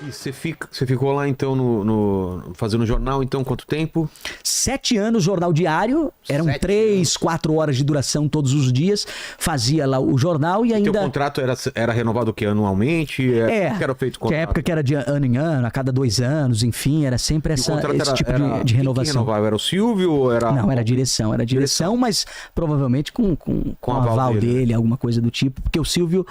E você ficou lá, então, fazendo jornal, então, quanto tempo? 7 anos, jornal diário. Eram 3, 4 horas de duração todos os dias. Fazia lá o jornal e ainda... Teu contrato era renovado o quê? Anualmente? Que era feito contrato? Que a época que era de ano em ano, a cada 2 anos, enfim, era sempre esse tipo de renovação. Quem renovava? Era o Silvio ou era... Não, era direção, mas provavelmente com o aval dele, alguma coisa do tipo. Porque o Silvio,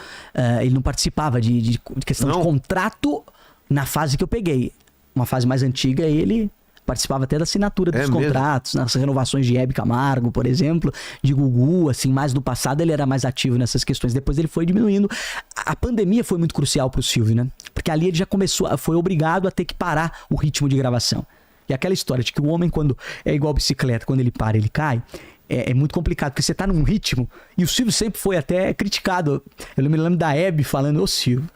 ele não participava de questão de contrato... Na fase que eu peguei, uma fase mais antiga, ele participava até da assinatura dos contratos, nas renovações de Hebe Camargo, por exemplo, de Gugu, assim, mais no passado ele era mais ativo nessas questões, depois ele foi diminuindo. A pandemia foi muito crucial pro Silvio, né? Porque ali ele já foi obrigado a ter que parar o ritmo de gravação. E aquela história de que o homem, quando é igual bicicleta, quando ele para, ele cai, é muito complicado, porque você tá num ritmo, e o Silvio sempre foi até criticado. Eu me lembro da Hebe falando, ô Silvio,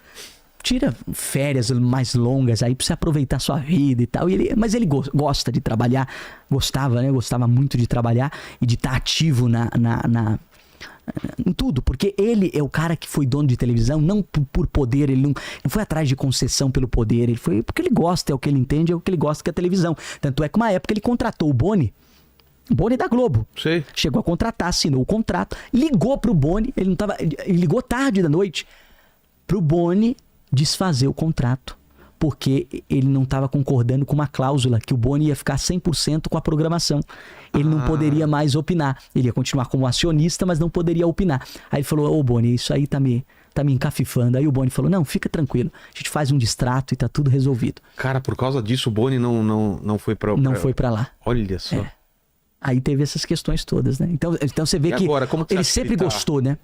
tira férias mais longas aí pra você aproveitar a sua vida e tal. Mas ele gosta de trabalhar, gostava, né? Gostava muito de trabalhar e de estar ativo em tudo. Porque ele é o cara que foi dono de televisão, não por poder, ele não foi atrás de concessão pelo poder, ele foi porque ele gosta, é o que ele entende, é o que ele gosta que é a televisão. Tanto é que uma época ele contratou o Boni da Globo. Sei. Chegou a contratar, assinou o contrato, ligou pro Boni, ele ligou tarde da noite pro Boni desfazer o contrato, porque ele não estava concordando com uma cláusula que o Boni ia ficar 100% com a programação. Ele não poderia mais opinar. Ele ia continuar como acionista, mas não poderia opinar. Aí ele falou, ô Boni, isso aí tá me encafifando. Aí o Boni falou, não, fica tranquilo, a gente faz um distrato e tá tudo resolvido. Cara, por causa disso o Boni não foi pra... Não foi pra lá. Olha só. Aí teve essas questões todas, né? Então você vê agora, como ele sempre gostou, né?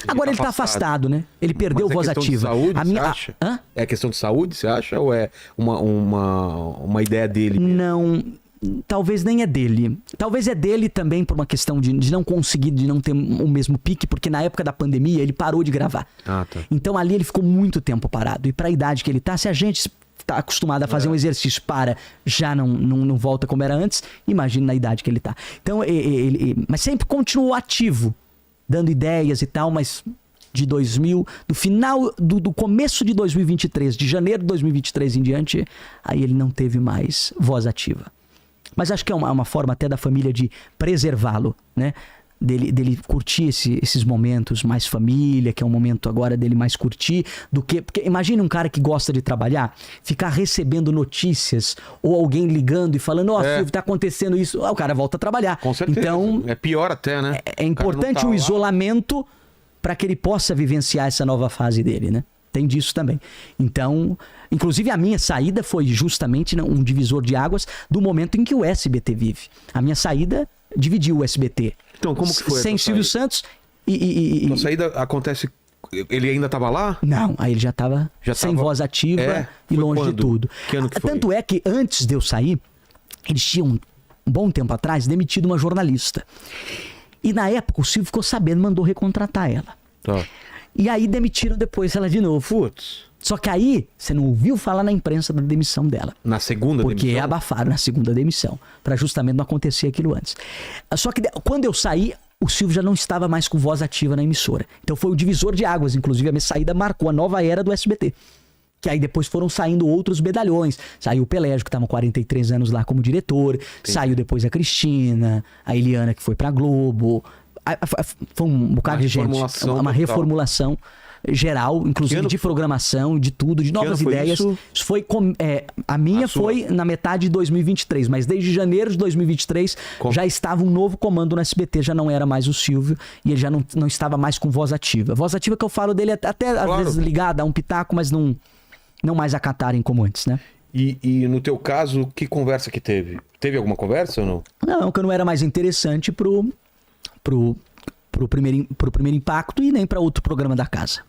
Agora ele tá afastado, né? Ele perdeu voz ativa. Saúde, você acha? É questão de saúde, você acha? Ou é uma ideia dele mesmo? Não, talvez nem é dele. Talvez é dele também por uma questão de não conseguir, de não ter o mesmo pique, porque na época da pandemia ele parou de gravar. Tá. Então ali ele ficou muito tempo parado. E pra idade que ele tá, se a gente tá acostumado a fazer um exercício já não volta como era antes, imagina na idade que ele tá. Então, mas sempre continuou ativo, dando ideias e tal, mas do final, do começo de 2023, de janeiro de 2023 em diante, aí ele não teve mais voz ativa. Mas acho que é uma forma até da família de preservá-lo, né? Dele curtir esses momentos mais família, que é um momento agora dele mais curtir, porque imagina um cara que gosta de trabalhar, ficar recebendo notícias, ou alguém ligando e falando, Silvio, tá acontecendo isso, o cara volta a trabalhar. Com certeza, então, é pior até, né? É importante o isolamento para que ele possa vivenciar essa nova fase dele, né? Tem disso também. Então, inclusive a minha saída foi justamente um divisor de águas do momento em que o SBT vive. A minha saída dividiu o SBT. Então, como que foi? Sem Silvio Santos A saída acontece... Ele ainda estava lá? Não, aí ele já estava sem voz ativa e longe de tudo. Que ano que foi? Tanto é que antes de eu sair, eles tinham, um bom tempo atrás, demitido uma jornalista. E na época o Silvio ficou sabendo, mandou recontratar ela. Tá. E aí demitiram depois ela de novo. Putz. Só que aí, você não ouviu falar na imprensa da demissão dela. Na segunda demissão? Porque abafaram na segunda demissão, para justamente não acontecer aquilo antes. Só que quando eu saí, o Silvio já não estava mais com voz ativa na emissora. Então foi o divisor de águas, inclusive a minha saída marcou a nova era do SBT. Que aí depois foram saindo outros medalhões. Saiu o Pelégio, que estava com 43 anos lá como diretor. Entendi. Saiu depois a Cristina, a Eliana, que foi pra Globo. Foi um bocado de gente. Uma reformulação geral, inclusive de programação, de tudo, de novas ideias. Isso foi a minha foi na metade de 2023, mas desde janeiro de 2023 já estava um novo comando no SBT, já não era mais o Silvio e ele já não estava mais com voz ativa. Voz ativa que eu falo dele até às vezes ligada a um pitaco, mas não mais acatarem como antes, né? E no teu caso, que conversa que teve? Teve alguma conversa ou não? Não, que não era mais interessante pro primeiro impacto e nem para outro programa da casa.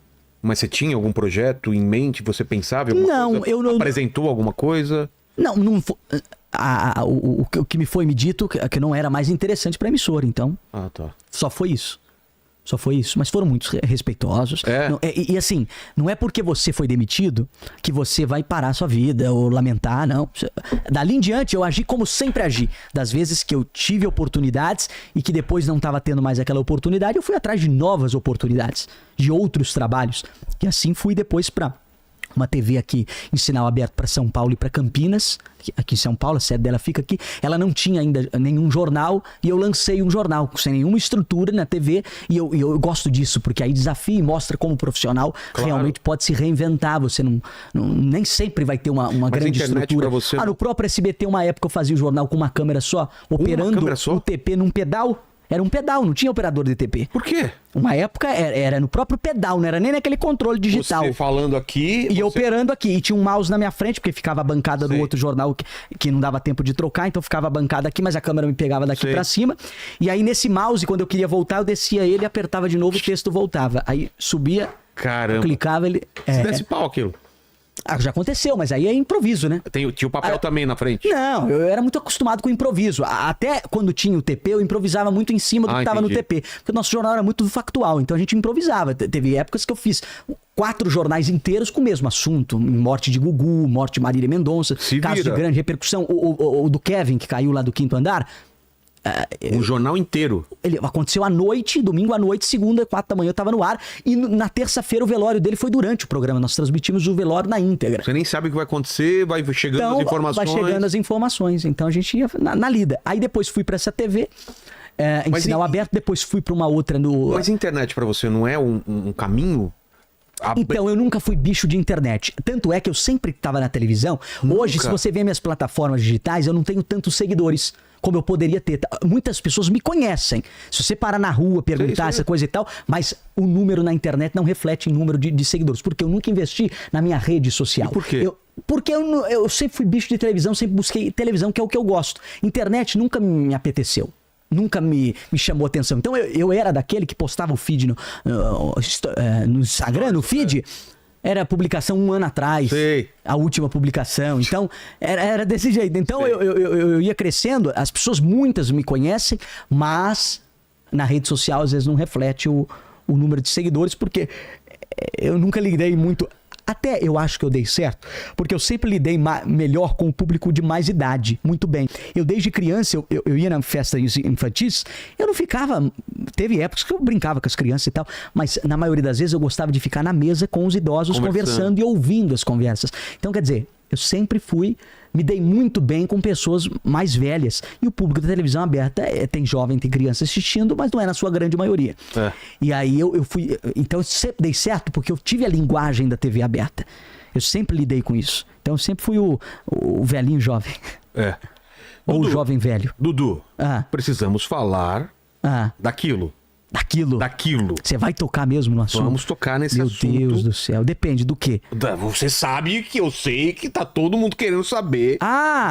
Mas você tinha algum projeto em mente? Você pensava em alguma coisa? Eu não... Apresentou alguma coisa? Não o que me foi me dito que não era mais interessante para a emissora, então tá. Só foi isso, mas foram muito respeitosos. E assim, não é porque você foi demitido que você vai parar a sua vida ou lamentar, não. Dali em diante eu agi como sempre agi. Das vezes que eu tive oportunidades e que depois não estava tendo mais aquela oportunidade, eu fui atrás de novas oportunidades, de outros trabalhos. E assim fui depois para uma TV aqui em sinal aberto para São Paulo e para Campinas, aqui em São Paulo, a sede dela fica aqui. Ela não tinha ainda nenhum jornal e eu lancei um jornal sem nenhuma estrutura na TV e eu gosto disso, porque aí desafia e mostra como o profissional realmente pode se reinventar. Você nem sempre vai ter uma grande estrutura. Você no próprio SBT, uma época eu fazia o jornal com uma câmera só, operando o TP num pedal. Era um pedal, não tinha operador de TP. Por quê? Uma época era no próprio pedal, não era nem naquele controle digital. Você falando aqui... E operando aqui. E tinha um mouse na minha frente, porque ficava a bancada do outro jornal que não dava tempo de trocar, então ficava a bancada aqui, mas a câmera me pegava daqui pra cima. E aí nesse mouse, quando eu queria voltar, eu descia ele, apertava de novo, o texto voltava. Aí subia, eu clicava, ele... Se desse pau aquilo. Já aconteceu, mas aí é improviso, né? Tinha o papel também na frente. Não, eu era muito acostumado com improviso. Até quando tinha o TP, eu improvisava muito em cima do que estava no TP. Porque o nosso jornal era muito factual, então a gente improvisava. Teve épocas que eu fiz 4 jornais inteiros com o mesmo assunto. Morte de Gugu, morte de Marília Mendonça, caso de grande repercussão. O do Kevin, que caiu lá do 5º andar. Um jornal inteiro. Ele aconteceu à noite, domingo à noite, segunda, 4 da manhã eu tava no ar. E na terça-feira o velório dele foi durante o programa. Nós transmitimos o velório na íntegra. Você nem sabe o que vai acontecer, vai chegando as informações. Vai chegando as informações. Então a gente ia na lida. Aí depois fui pra essa TV, em sinal aberto, depois fui pra uma outra no... Mas a internet pra você não é um caminho? Então, eu nunca fui bicho de internet. Tanto é que eu sempre estava na televisão. Hoje, se você vê minhas plataformas digitais, eu não tenho tantos seguidores como eu poderia ter. Muitas pessoas me conhecem. Se você parar na rua, perguntar essa coisa e tal, mas o número na internet não reflete em número de seguidores. Porque eu nunca investi na minha rede social. E por quê? Porque eu sempre fui bicho de televisão, sempre busquei televisão, que é o que eu gosto. Internet nunca me apeteceu. Nunca me chamou atenção. Então eu era daquele que postava o feed no Instagram, no feed. Era publicação 1 ano atrás. A última publicação. Então, era desse jeito. Então eu ia crescendo. As pessoas, muitas me conhecem, mas na rede social às vezes não reflete o número de seguidores, porque eu nunca lidei muito. Até eu acho que eu dei certo, porque eu sempre lidei melhor com o público de mais idade, muito bem. Eu desde criança, eu ia na festa infantis, eu não ficava... Teve épocas que eu brincava com as crianças e tal, mas na maioria das vezes eu gostava de ficar na mesa com os idosos conversando e ouvindo as conversas. Então, quer dizer, eu sempre me dei muito bem com pessoas mais velhas. E o público da televisão aberta tem jovem, tem criança assistindo, mas não é na sua grande maioria. E aí eu fui... Então eu sempre dei certo porque eu tive a linguagem da TV aberta. Eu sempre lidei com isso. Então eu sempre fui o velhinho jovem. Ou Dudu, o jovem velho. Dudu, precisamos falar daquilo. Daquilo. Você vai tocar mesmo no assunto? Vamos tocar nesse assunto. Meu Deus do céu. Depende do quê? Você sabe que eu sei que tá todo mundo querendo saber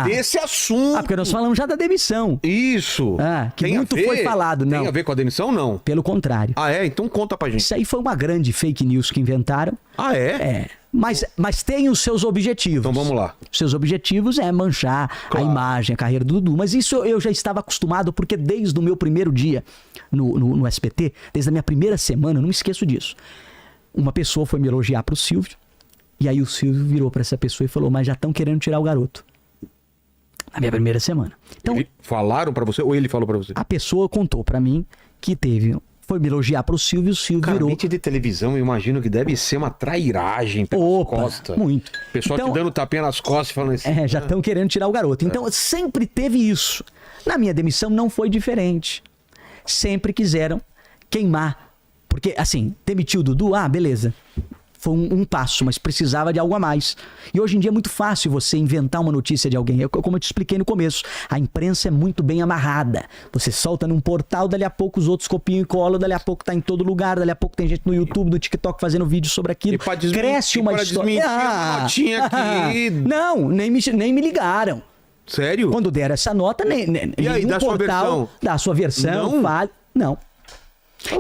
desse assunto. Porque nós falamos já da demissão. Isso. Que tem muito foi falado, não. Tem a ver com a demissão, não? Pelo contrário. Então conta pra gente. Isso aí foi uma grande fake news que inventaram. Mas tem os seus objetivos. Então vamos lá. Seus objetivos é manchar a imagem, a carreira do Dudu. Mas isso eu já estava acostumado, porque desde o meu primeiro dia no SBT, desde a minha primeira semana, eu não me esqueço disso. Uma pessoa foi me elogiar pro Silvio, e aí o Silvio virou pra essa pessoa e falou: mas já estão querendo tirar o garoto. Na minha primeira semana. Então, falaram pra você ou ele falou pra você? A pessoa contou pra mim que foi me elogiar pro Silvio, o Silvio virou... Cara, de televisão, eu imagino que deve ser uma trairagem pelas costas. Muito. O pessoal te dando tapinha nas costas e falando assim... já estão querendo tirar o garoto. Então, sempre teve isso. Na minha demissão não foi diferente. Sempre quiseram queimar. Porque, assim, demitiu o Dudu, beleza. Foi um passo, mas precisava de algo a mais. E hoje em dia é muito fácil você inventar uma notícia de alguém. Como eu te expliquei no começo, a imprensa é muito bem amarrada. Você solta num portal, dali a pouco os outros copiam e colam, dali a pouco tá em todo lugar, dali a pouco tem gente no YouTube, no TikTok fazendo vídeo sobre aquilo. Cresce uma história. Uma notinha aqui. Não, nem me ligaram. Sério? Quando deram essa nota, e aí, dá sua versão? Dá a sua versão, fale. Não.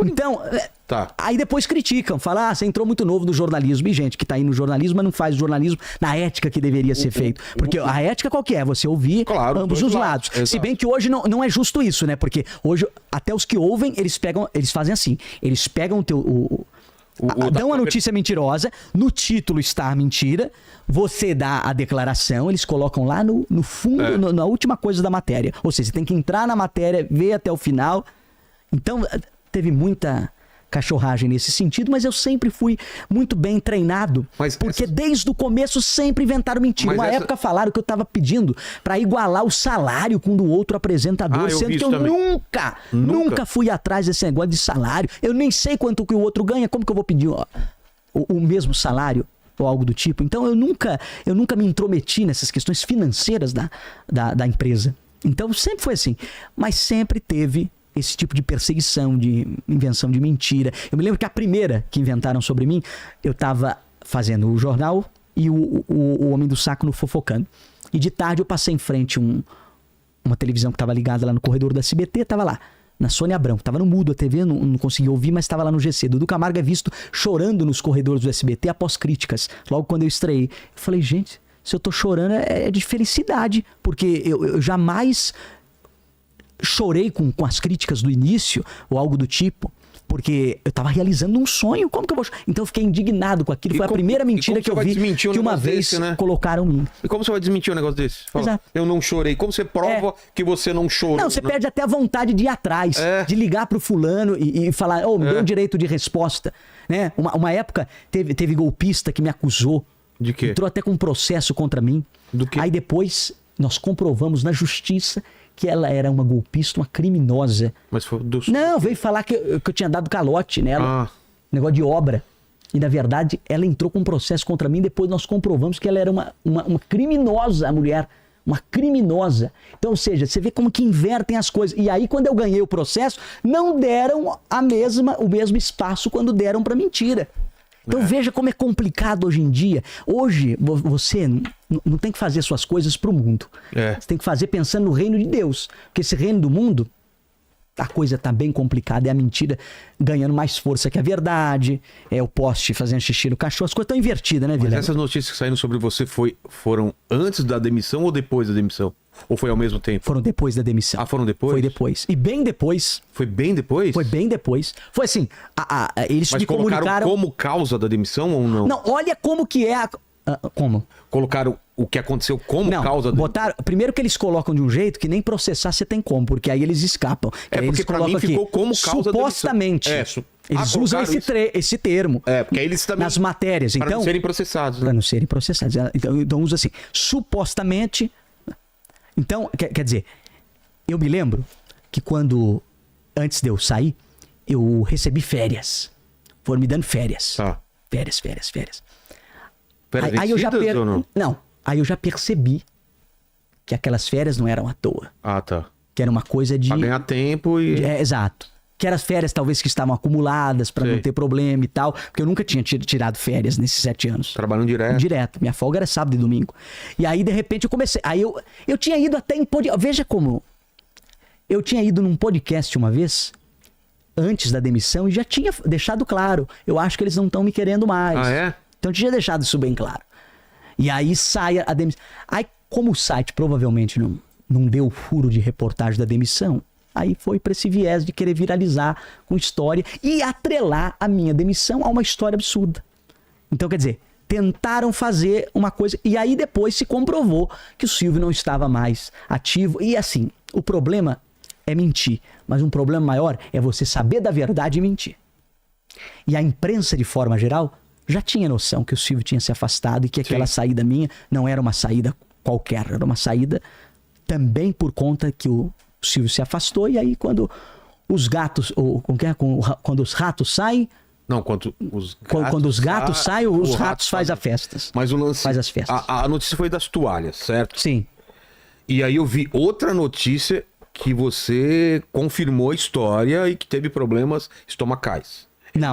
Então, Tá. Aí depois criticam, falam, você entrou muito novo no jornalismo. E gente que tá aí no jornalismo, mas não faz o jornalismo na ética que deveria ser feito. Porque a ética qual que é? Você ouvir ambos os lados. Se bem que hoje não é justo isso, né? Porque hoje, até os que ouvem, eles fazem assim. Eles pegam dão a notícia mentirosa, no título está a mentira, você dá a declaração, eles colocam lá no fundo, na última coisa da matéria. Ou seja, você tem que entrar na matéria, ver até o final. Então, teve muita cachorragem nesse sentido, mas eu sempre fui muito bem treinado, porque desde o começo sempre inventaram mentira. Uma época falaram que eu tava pedindo pra igualar o salário com o do outro apresentador, sendo que eu nunca fui atrás desse negócio de salário. Eu nem sei quanto que o outro ganha, como que eu vou pedir o mesmo salário ou algo do tipo? Então eu nunca me intrometi nessas questões financeiras da empresa. Então sempre foi assim, mas sempre teve esse tipo de perseguição, de invenção de mentira. Eu me lembro que a primeira que inventaram sobre mim, eu tava fazendo o jornal e o Homem do Saco no Fofocando. E de tarde eu passei em frente uma televisão que tava ligada lá no corredor da SBT, tava lá, na Sônia Abrão. Tava no mudo a TV, não consegui ouvir, mas tava lá no GC. Dudu Camargo é visto chorando nos corredores do SBT após críticas, logo quando eu estreiei. Eu falei, gente, se eu tô chorando é de felicidade, porque eu jamais chorei com as críticas do início, ou algo do tipo, porque eu tava realizando um sonho. Como que eu vou... Então eu fiquei indignado com aquilo. Foi a primeira mentira que eu vi, que uma vez colocaram em mim. E como você vai desmentir um negócio desse? Fala, exato. Eu não chorei. Como você prova que você não chorou? Não, você perde até a vontade de ir atrás, de ligar pro fulano e falar, me deu um direito de resposta. Né? Uma época teve golpista que me acusou. De quê? Entrou até com um processo contra mim. Do quê? Aí depois nós comprovamos na justiça que ela era uma golpista, uma criminosa. Mas foi Não, veio falar que eu tinha dado calote nela. Negócio de obra. E na verdade ela entrou com um processo contra mim. Depois nós comprovamos que ela era uma criminosa, a mulher. Uma criminosa. Então, ou seja, você vê como que invertem as coisas. E aí quando eu ganhei o processo, não deram o mesmo espaço quando deram pra mentira. Então veja como é complicado hoje em dia. Hoje você não tem que fazer suas coisas pro mundo. Você tem que fazer pensando no reino de Deus. Porque esse reino do mundo, a coisa tá bem complicada. É a mentira ganhando mais força que a verdade. É o poste fazendo xixi no cachorro. As coisas estão invertidas, né, Vilela? Mas essas notícias que saíram sobre você foram antes da demissão ou depois da demissão? Ou foi ao mesmo tempo? Foram depois da demissão. Foram depois? Foi depois. E bem depois. Foi bem depois? Foi bem depois. Foi assim, eles me comunicaram... como causa da demissão ou não? Não, olha como que é a... como? Colocaram o que aconteceu como causa da... botaram... Primeiro que eles colocam de um jeito que nem processar você tem como, porque aí eles escapam. Porque pra mim ficou como causa supostamente. da demissão. Eles usam esse termo. Porque aí eles também... Nas matérias. Para não serem processados. Né? Para não serem processados. Então usa assim, supostamente... Então, quer dizer, eu me lembro que antes de eu sair, eu recebi férias. Foram me dando férias. Férias. Férias aí eu já ou não? Não, aí eu já percebi que aquelas férias não eram à toa. Que era uma coisa de... Pra ganhar tempo e... exato. Que eram as férias talvez que estavam acumuladas para não ter problema e tal. Porque eu nunca tinha tirado férias nesses 7 anos. Trabalhando direto? Direto. Minha folga era sábado e domingo. E aí, de repente, eu comecei... Aí eu tinha ido até em podcast... Veja como... Eu tinha ido num podcast uma vez, antes da demissão, e já tinha deixado claro. Eu acho que eles não estão me querendo mais. Então eu tinha deixado isso bem claro. E aí sai a demissão. Aí, como o site provavelmente não deu o furo de reportagem da demissão... Aí foi para esse viés de querer viralizar com história e atrelar a minha demissão a uma história absurda. Então, quer dizer, tentaram fazer uma coisa e aí depois se comprovou que o Silvio não estava mais ativo. E assim, o problema é mentir, mas um problema maior é você saber da verdade e mentir. E a imprensa, de forma geral, já tinha noção que o Silvio tinha se afastado e que aquela saída minha não era uma saída qualquer, era uma saída também por conta que o Silvio se afastou, e aí quando os gatos, quando os ratos saem... Não, quando os gatos saem, os ratos fazem as festas. Mas o lance... Faz as festas. A notícia foi das toalhas, certo? Sim. E aí eu vi outra notícia que você confirmou a história e que teve problemas estomacais.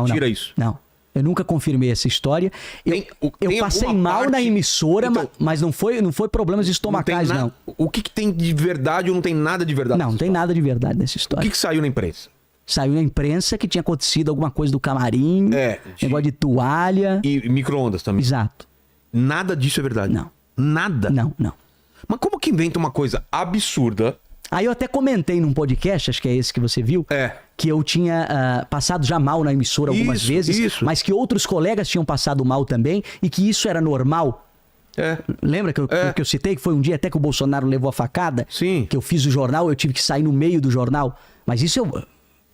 Tira isso. Não. Eu nunca confirmei essa história. Eu passei mal na emissora, então, mas não foi problemas estomacais, não. O que tem de verdade ou não tem nada de verdade? Não tem nada de verdade nessa história. O que saiu na imprensa? Saiu na imprensa que tinha acontecido alguma coisa do camarim, negócio de toalha. E micro-ondas também. Exato. Nada disso é verdade? Não. Nada? Não. Mas como que inventa uma coisa absurda? Aí eu até comentei num podcast, acho que é esse que você viu, que eu tinha passado já mal na emissora algumas vezes, mas que outros colegas tinham passado mal também e que isso era normal. Lembra que eu citei que foi um dia até que o Bolsonaro levou a facada? Sim. Que eu fiz o jornal, eu tive que sair no meio do jornal. Mas isso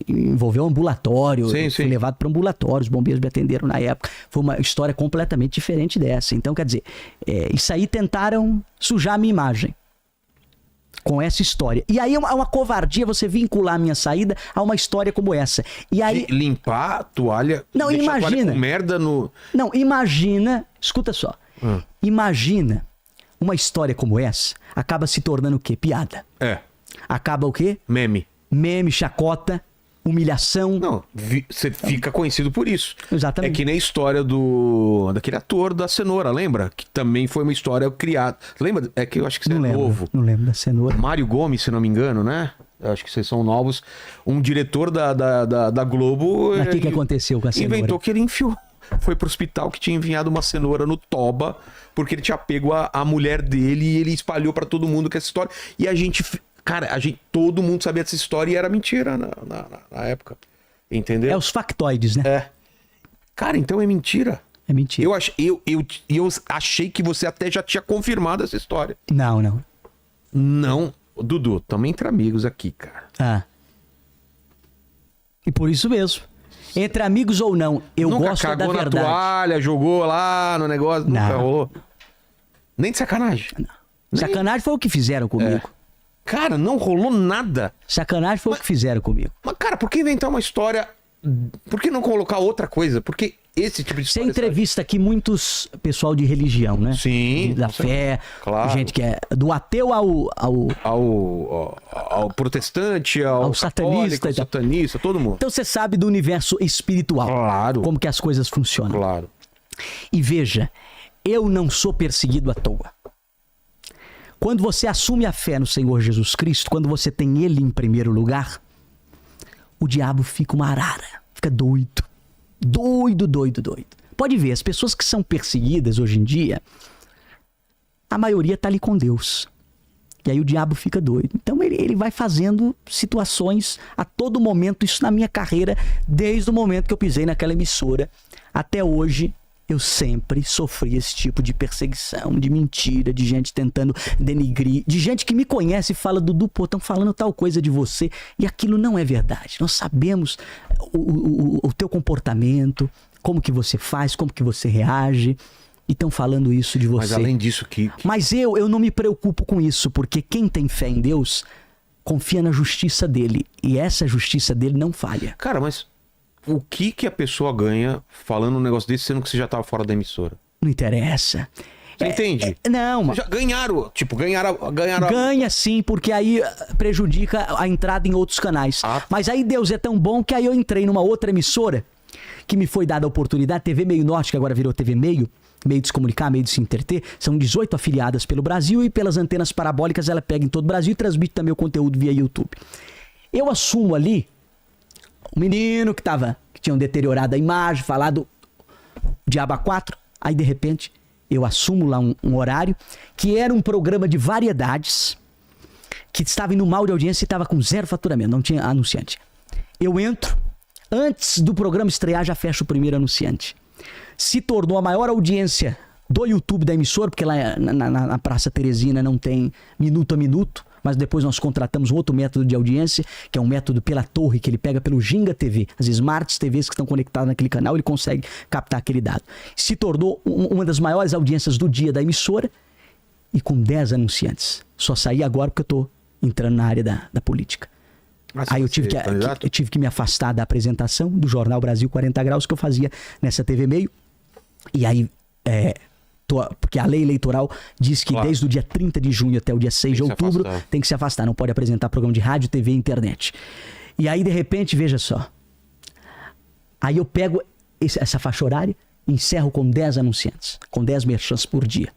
envolveu um ambulatório, Sim, fui sim. levado para ambulatório, os bombeiros me atenderam na época. Foi uma história completamente diferente dessa. Então, quer dizer, isso aí tentaram sujar a minha imagem com essa história. E aí é uma covardia você vincular a minha saída a uma história como essa. E aí... De limpar a toalha, não, deixar imagina. a toalha com merda no... Não, imagina, escuta só. Imagina uma história como essa acaba se tornando o quê? Piada. Acaba o quê? Meme. Meme, chacota, humilhação. Não, você fica conhecido por isso. Exatamente. É que nem a história daquele ator da cenoura, lembra? Que também foi uma história criada. Lembra? É que eu acho que você é novo. Não lembro da cenoura. Mário Gomes, se não me engano, né? Eu acho que vocês são novos. Um diretor da Globo... Mas o que aconteceu com a cenoura? Inventou que ele enfiou. Foi pro hospital que tinha enviado uma cenoura no toba, porque ele tinha pego a mulher dele e ele espalhou pra todo mundo que essa história. E a gente... Cara, todo mundo sabia dessa história e era mentira na época. Entendeu? É os factoides, né? Cara, então é mentira. É mentira. Eu achei que você até já tinha confirmado essa história. Não. Não. Dudu, também entre amigos aqui, cara. E por isso mesmo. Entre amigos ou não, eu nunca gosto da cagou verdade. Na toalha, jogou lá no negócio, nunca rolou. Nem de sacanagem. Não. Sacanagem foi o que fizeram comigo. Cara, não rolou nada. Sacanagem foi o que fizeram comigo. Mas, cara, por que inventar uma história? Por que não colocar outra coisa? Porque esse tipo de Você história... entrevista aqui muitos pessoal de religião, né? Sim. Da fé. Claro. Gente que é do ateu ao protestante, ao satanista, católico, ao satanista, todo mundo. Então você sabe do universo espiritual. Claro. Como que as coisas funcionam. Claro. E veja, eu não sou perseguido à toa. Quando você assume a fé no Senhor Jesus Cristo, quando você tem Ele em primeiro lugar, o diabo fica uma arara, fica doido. Doido. Pode ver, as pessoas que são perseguidas hoje em dia, a maioria tá ali com Deus. E aí o diabo fica doido. Então ele vai fazendo situações a todo momento, isso na minha carreira, desde o momento que eu pisei naquela emissora até hoje. Eu sempre sofri esse tipo de perseguição, de mentira, de gente tentando denigrir, de gente que me conhece e fala, Dudu, pô, estão falando tal coisa de você, e aquilo não é verdade. Nós sabemos o teu comportamento, como que você faz, como que você reage, e estão falando isso de você. Mas além disso Mas eu não me preocupo com isso, porque quem tem fé em Deus confia na justiça dele, e essa justiça dele não falha. Cara, mas... O que a pessoa ganha falando um negócio desse, sendo que você já tava fora da emissora? Não interessa. Você entende? Não. Já ganharam, Ganha sim, porque aí prejudica a entrada em outros canais. Mas aí Deus é tão bom que aí eu entrei numa outra emissora que me foi dada a oportunidade, TV Meio Norte, que agora virou TV Meio de se comunicar, meio de se entreter. São 18 afiliadas pelo Brasil e pelas antenas parabólicas ela pega em todo o Brasil e transmite também o conteúdo via YouTube. Eu assumo ali um menino que tinham deteriorado a imagem, falado Diaba 4, aí de repente eu assumo lá um horário que era um programa de variedades que estava indo mal de audiência e estava com 0 faturamento, não tinha anunciante. Eu entro, antes do programa estrear já fecho o primeiro anunciante. Se tornou a maior audiência do YouTube da emissora, porque lá na Praça Teresina não tem minuto a minuto, mas depois nós contratamos um outro método de audiência, que é um método pela torre, que ele pega pelo Ginga TV, as Smart TVs que estão conectadas naquele canal, ele consegue captar aquele dado. Se tornou uma das maiores audiências do dia da emissora e com 10 anunciantes. Só saí agora porque eu tô entrando na área da política. Aí eu tive que me afastar da apresentação do Jornal Brasil 40 Graus que eu fazia nessa TV Meio. E aí... porque a lei eleitoral diz que desde o dia 30 de junho até o dia 6 de outubro tem que se afastar, não pode apresentar programa de rádio, TV e internet. E aí, de repente, veja só. Aí eu pego essa faixa horária e encerro com 10 anunciantes, com 10 merchants por dia.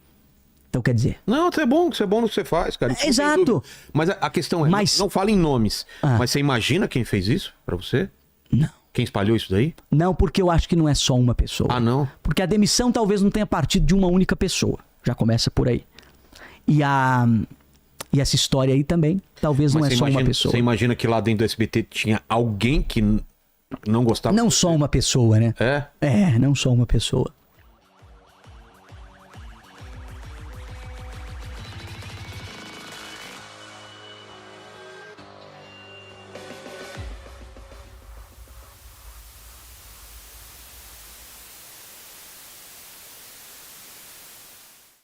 Então, quer dizer... Não, isso é bom no que você faz, cara. Isso exato. Mas a questão é, não fala em nomes, mas você imagina quem fez isso pra você? Não. Quem espalhou isso daí? Não, porque eu acho que não é só uma pessoa. Ah, não? Porque a demissão talvez não tenha partido de uma única pessoa. Já começa por aí. E essa história aí também, talvez não é só uma pessoa. Você imagina que lá dentro do SBT tinha alguém que não gostava? Não só uma pessoa, né? É? Não só uma pessoa.